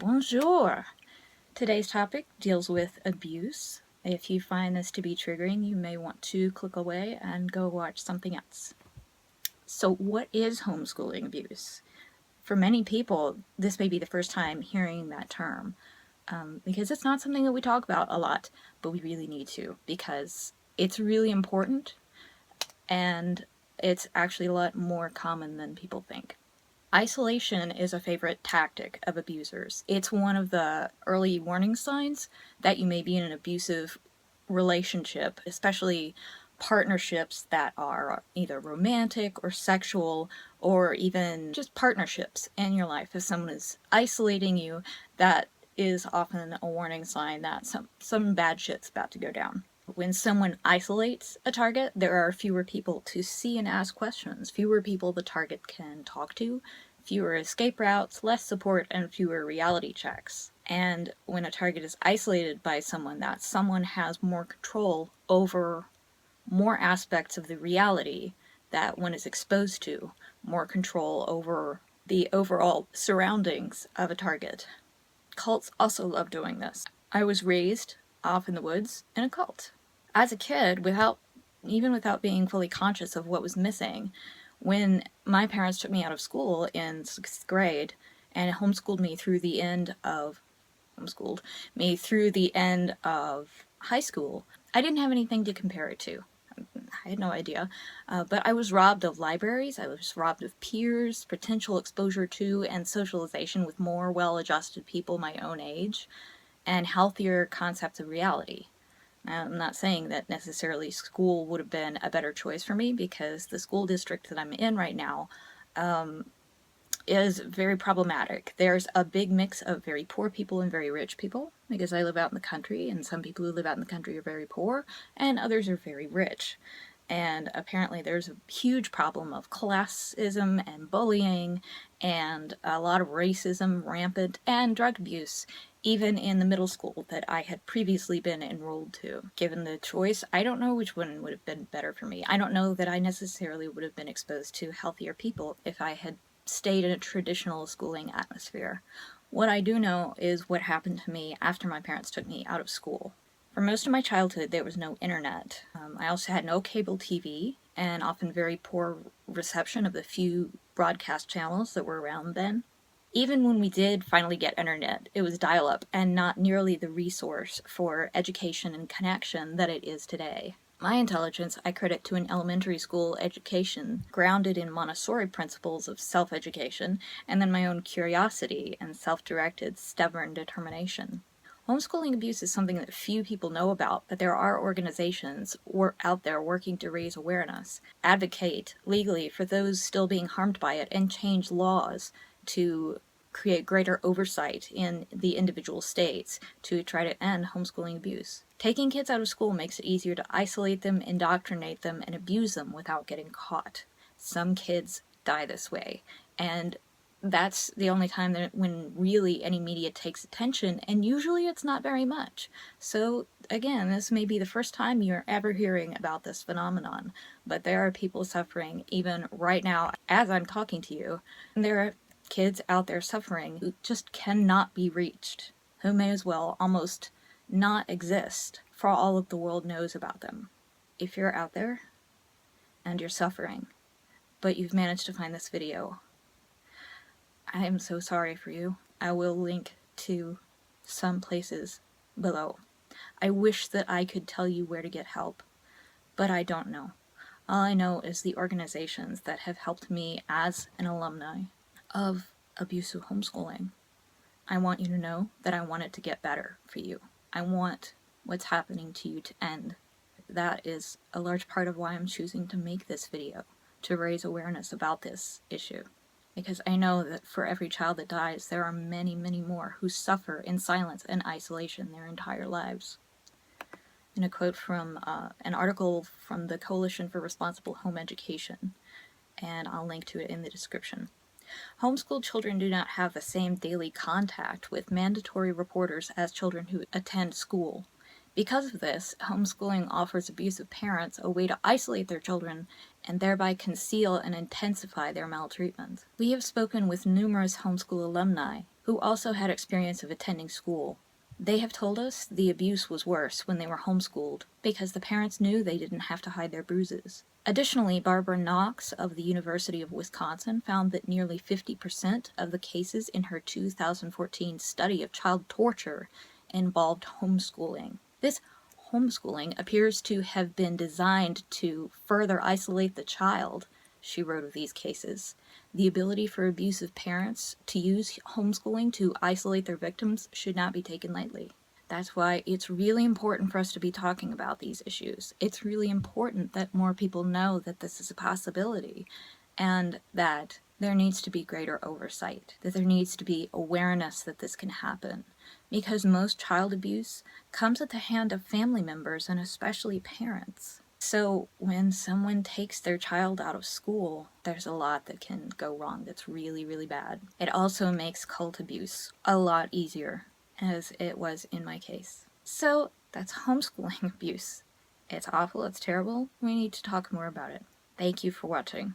Bonjour! Today's topic deals with abuse. If you find this to be triggering, you may want to click away and go watch something else. So what is homeschooling abuse? For many people, this may be the first time hearing that term, because it's not something that we talk about a lot, but we really need to, because it's really important, and it's actually a lot more common than people think. Isolation is a favorite tactic of abusers. It's one of the early warning signs that you may be in an abusive relationship, especially partnerships that are either romantic or sexual, or even just partnerships in your life. If someone is isolating you, that is often a warning sign that some bad shit's about to go down. When someone isolates a target, there are fewer people to see and ask questions, fewer people the target can talk to, fewer escape routes, less support, and fewer reality checks. And when a target is isolated by someone, that someone has more control over more aspects of the reality that one is exposed to, more control over the overall surroundings of a target. Cults also love doing this. I was raised off in the woods in a cult. As a kid, even without being fully conscious of what was missing, when my parents took me out of school in 6th grade and homeschooled me through the end of high school, I didn't have anything to compare it to. I had no idea. But I was robbed of libraries, I was robbed of peers, potential exposure to and socialization with more well-adjusted people my own age, and healthier concepts of reality. I'm not saying that necessarily school would have been a better choice for me, because the school district that I'm in right now is very problematic. There's a big mix of very poor people and very rich people, because I live out in the country, and some people who live out in the country are very poor, and others are very rich. And apparently there's a huge problem of classism and bullying and a lot of racism rampant, and drug abuse, even in the middle school that I had previously been enrolled to. Given the choice, I don't know which one would have been better for me. I don't know that I necessarily would have been exposed to healthier people if I had stayed in a traditional schooling atmosphere. What I do know is what happened to me after my parents took me out of school. For most of my childhood, there was no internet. I also had no cable TV, and often very poor reception of the few broadcast channels that were around then. Even when we did finally get internet, it was dial-up and not nearly the resource for education and connection that it is today. My intelligence I credit to an elementary school education grounded in Montessori principles of self-education, and then my own curiosity and self-directed, stubborn determination. Homeschooling abuse is something that few people know about, but there are organizations out there working to raise awareness, advocate legally for those still being harmed by it, and change laws to create greater oversight in the individual states to try to end homeschooling abuse. Taking kids out of school makes it easier to isolate them, indoctrinate them, and abuse them without getting caught. Some kids die this way, and that's the only time that when really any media takes attention, and usually it's not very much. So again, this may be the first time you're ever hearing about this phenomenon, but there are people suffering even right now as I'm talking to you, and there are kids out there suffering who just cannot be reached, who may as well almost not exist for all of the world knows about them. If you're out there and you're suffering, but you've managed to find this video, I am so sorry for you. I will link to some places below. I wish that I could tell you where to get help, but I don't know. All I know is the organizations that have helped me as an alumni of abusive homeschooling. I want you to know that I want it to get better for you. I want what's happening to you to end. That is a large part of why I'm choosing to make this video, to raise awareness about this issue. Because I know that for every child that dies, there are many, many more who suffer in silence and isolation their entire lives. In a quote from an article from the Coalition for Responsible Home Education, and I'll link to it in the description. Homeschooled children do not have the same daily contact with mandatory reporters as children who attend school. Because of this, homeschooling offers abusive parents a way to isolate their children and thereby conceal and intensify their maltreatment. We have spoken with numerous homeschool alumni who also had experience of attending school. They have told us the abuse was worse when they were homeschooled because the parents knew they didn't have to hide their bruises. Additionally, Barbara Knox of the University of Wisconsin found that nearly 50% of the cases in her 2014 study of child torture involved homeschooling. This homeschooling appears to have been designed to further isolate the child, she wrote of these cases. The ability for abusive parents to use homeschooling to isolate their victims should not be taken lightly. That's why it's really important for us to be talking about these issues. It's really important that more people know that this is a possibility and that there needs to be greater oversight, that there needs to be awareness that this can happen. Because most child abuse comes at the hand of family members and especially parents. So when someone takes their child out of school, there's a lot that can go wrong that's really, really bad. It also makes cult abuse a lot easier, as it was in my case. So that's homeschooling abuse. It's awful, it's terrible. We need to talk more about it. Thank you for watching.